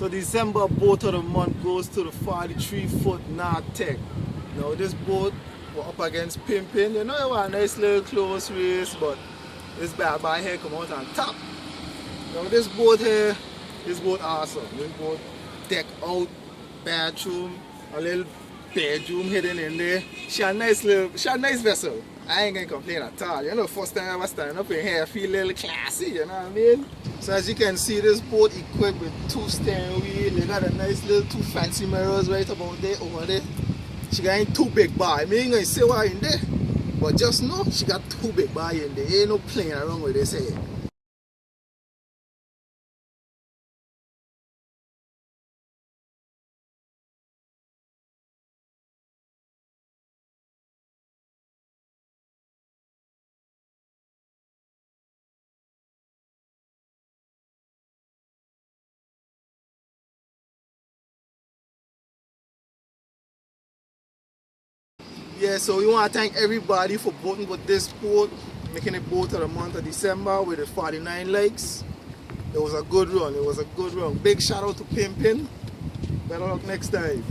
So December boat of the month goes to the 43-foot Nortech. Now this boat we're up against pimping. You know, it was a nice little close race, but this bad boy here come out on top. Now this boat here, this boat awesome. This boat deck out, bathroom, a little bedroom hidden in there. She a nice vessel. I ain't gonna complain at all. You know, first time I was standing up in here, I feel a little classy, you know what I mean? So as you can see, this boat equipped with 2 steering wheels. They got a nice little 2 fancy mirrors right about there, over there. She got 2 big bar. I ain't gonna say what in there, but just know she got 2 big bar in there. Ain't no playing around with this here. Yeah, so we want to thank everybody for voting for this boat, making it boat of the month of December with the 49 likes. It was a good run. Big shout out to Pimpin. Better luck next time.